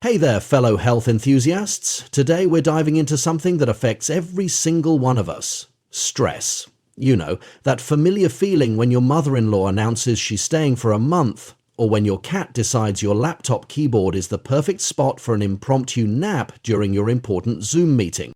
Hey there, fellow health enthusiasts. Today we're diving into something that affects every single one of us. Stress. You know, that familiar feeling when your mother-in-law announces she's staying for a month, or when your cat decides your laptop keyboard is the perfect spot for an impromptu nap during your important Zoom meeting.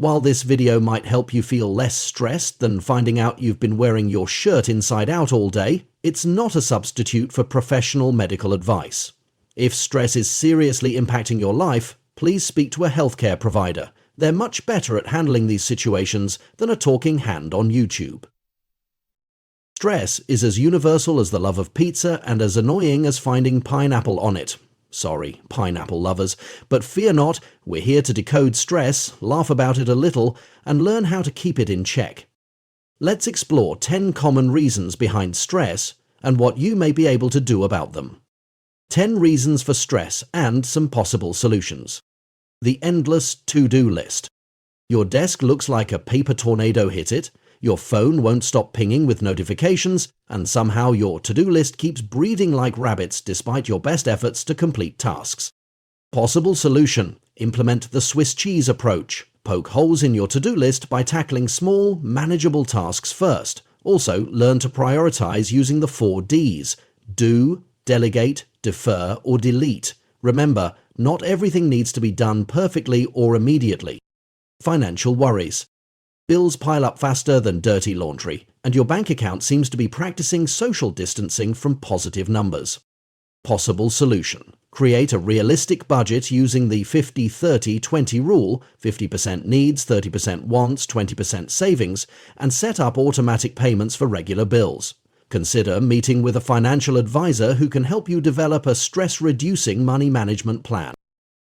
While this video might help you feel less stressed than finding out you've been wearing your shirt inside out all day, it's not a substitute for professional medical advice. If stress is seriously impacting your life, please speak to a healthcare provider. They're much better at handling these situations than a talking hand on YouTube. Stress is as universal as the love of pizza and as annoying as finding pineapple on it. Sorry, pineapple lovers, but fear not, we're here to decode stress, laugh about it a little, and learn how to keep it in check. Let's explore 10 common reasons behind stress and what you may be able to do about them. 10 reasons for stress and some possible solutions. The endless to-do list. Your desk looks like a paper tornado hit it, your phone won't stop pinging with notifications, and somehow your to-do list keeps breeding like rabbits despite your best efforts to complete tasks. Possible solution: implement the Swiss cheese approach. Poke holes in your to-do list by tackling small, manageable tasks first. Also, learn to prioritize using the 4 Ds: do, delegate, defer, or delete. Remember, not everything needs to be done perfectly or immediately. Financial worries. Bills pile up faster than dirty laundry, and your bank account seems to be practicing social distancing from positive numbers. Possible solution: create a realistic budget using the 50-30-20 rule, 50% needs, 30% wants, 20% savings, and set up automatic payments for regular bills. Consider meeting with a financial advisor who can help you develop a stress-reducing money management plan.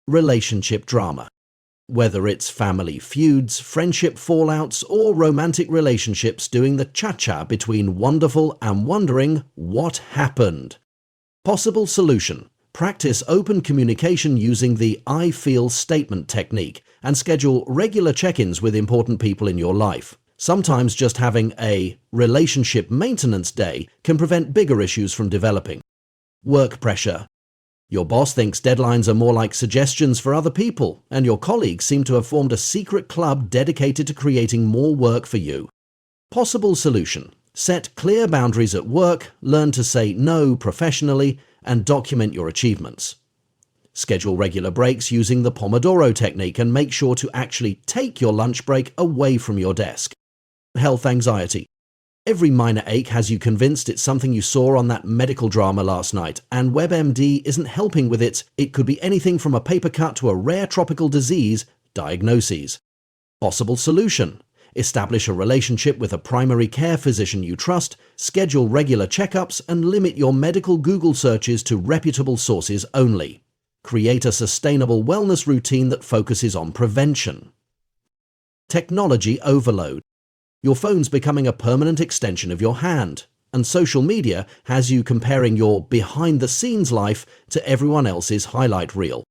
Relationship drama. Whether it's family feuds, friendship fallouts, or romantic relationships doing the cha-cha between wonderful and wondering what happened. Possible solution: practice open communication using the I feel statement technique and schedule regular check-ins with important people in your life. Sometimes just having a relationship maintenance day can prevent bigger issues from developing. Work pressure. Your boss thinks deadlines are more like suggestions for other people, and your colleagues seem to have formed a secret club dedicated to creating more work for you. Possible solution: set clear boundaries at work, learn to say no professionally, and document your achievements. Schedule regular breaks using the Pomodoro technique and make sure to actually take your lunch break away from your desk. Health anxiety. Every minor ache has you convinced it's something you saw on that medical drama last night, and WebMD isn't helping with it could be anything from a paper cut to a rare tropical disease diagnoses. Possible solution: establish a relationship with a primary care physician you trust, schedule regular checkups, and limit your medical Google searches to reputable sources only. Create a sustainable wellness routine that focuses on prevention. Technology overload. Your phone's becoming a permanent extension of your hand, and social media has you comparing your behind-the-scenes life to everyone else's highlight reel.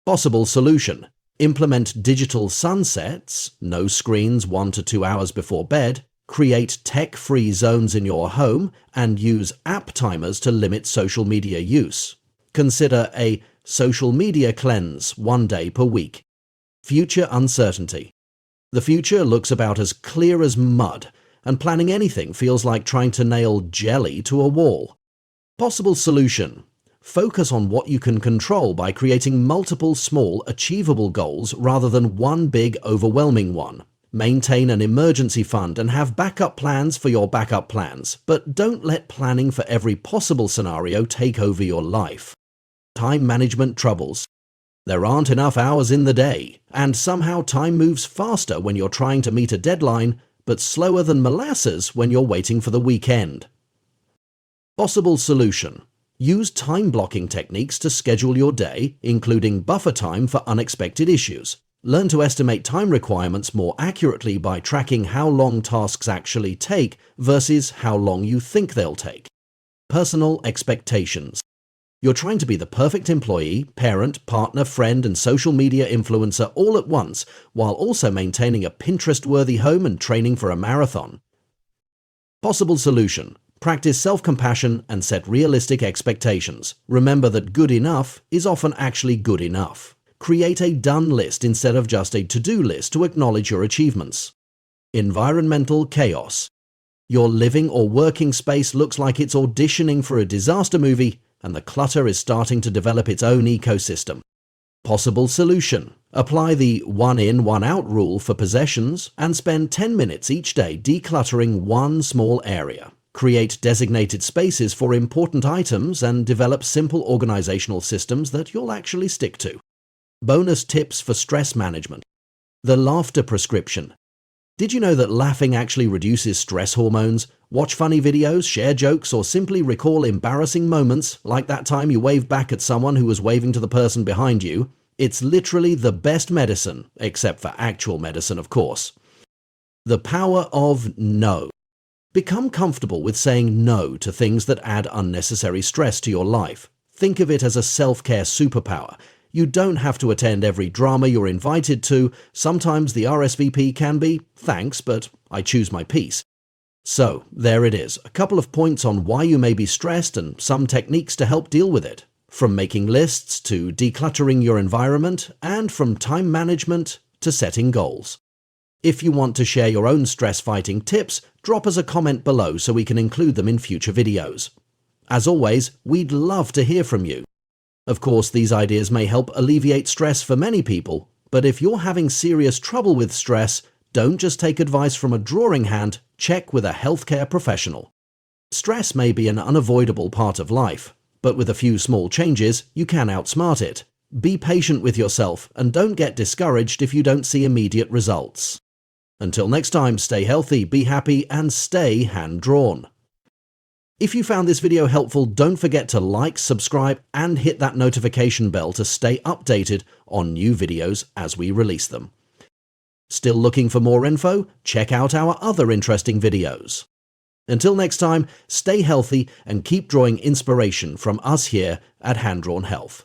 Possible solution: implement digital sunsets, no screens 1 to 2 hours before bed, create tech-free zones in your home, and use app timers to limit social media use. Consider a social media cleanse 1 day per week. Future uncertainty. The future looks about as clear as mud, and planning anything feels like trying to nail jelly to a wall. Possible solution: focus on what you can control by creating multiple small, achievable goals rather than one big, overwhelming one. Maintain an emergency fund and have backup plans for your backup plans, but don't let planning for every possible scenario take over your life. Time management troubles. There aren't enough hours in the day, and somehow time moves faster when you're trying to meet a deadline, but slower than molasses when you're waiting for the weekend. Possible solution: use time blocking techniques to schedule your day, including buffer time for unexpected issues. Learn to estimate time requirements more accurately by tracking how long tasks actually take versus how long you think they'll take. Personal expectations. You're trying to be the perfect employee, parent, partner, friend, and social media influencer all at once, while also maintaining a Pinterest-worthy home and training for a marathon. Possible solution: Practice self-compassion and set realistic expectations. Remember that good enough is often actually good enough. Create a done list instead of just a to-do list to acknowledge your achievements. Environmental chaos. Your living or working space looks like it's auditioning for a disaster movie, and the clutter is starting to develop its own ecosystem. Possible solution. Apply the one in, one out rule for possessions and spend 10 minutes each day decluttering one small area. Create designated spaces for important items and develop simple organizational systems that you'll actually stick to. Bonus tips for stress management. The laughter prescription. Did you know that laughing actually reduces stress hormones? Watch funny videos, share jokes, or simply recall embarrassing moments, like that time you waved back at someone who was waving to the person behind you. It's literally the best medicine, except for actual medicine, of course. The power of no. Become comfortable with saying no to things that add unnecessary stress to your life. Think of it as a self-care superpower. You don't have to attend every drama you're invited to. Sometimes the RSVP can be, thanks, but I choose my peace. So, there it is, a couple of points on why you may be stressed and some techniques to help deal with it. From making lists to decluttering your environment, and from time management to setting goals. If you want to share your own stress-fighting tips, drop us a comment below so we can include them in future videos. As always, we'd love to hear from you. Of course, these ideas may help alleviate stress for many people, but if you're having serious trouble with stress, don't just take advice from a drawing hand, check with a healthcare professional. Stress may be an unavoidable part of life, but with a few small changes, you can outsmart it. Be patient with yourself and don't get discouraged if you don't see immediate results. Until next time, stay healthy, be happy, and stay hand-drawn. If you found this video helpful, don't forget to like, subscribe, and hit that notification bell to stay updated on new videos as we release them. Still looking for more info? Check out our other interesting videos. Until next time, stay healthy and keep drawing inspiration from us here at Hand Drawn Health.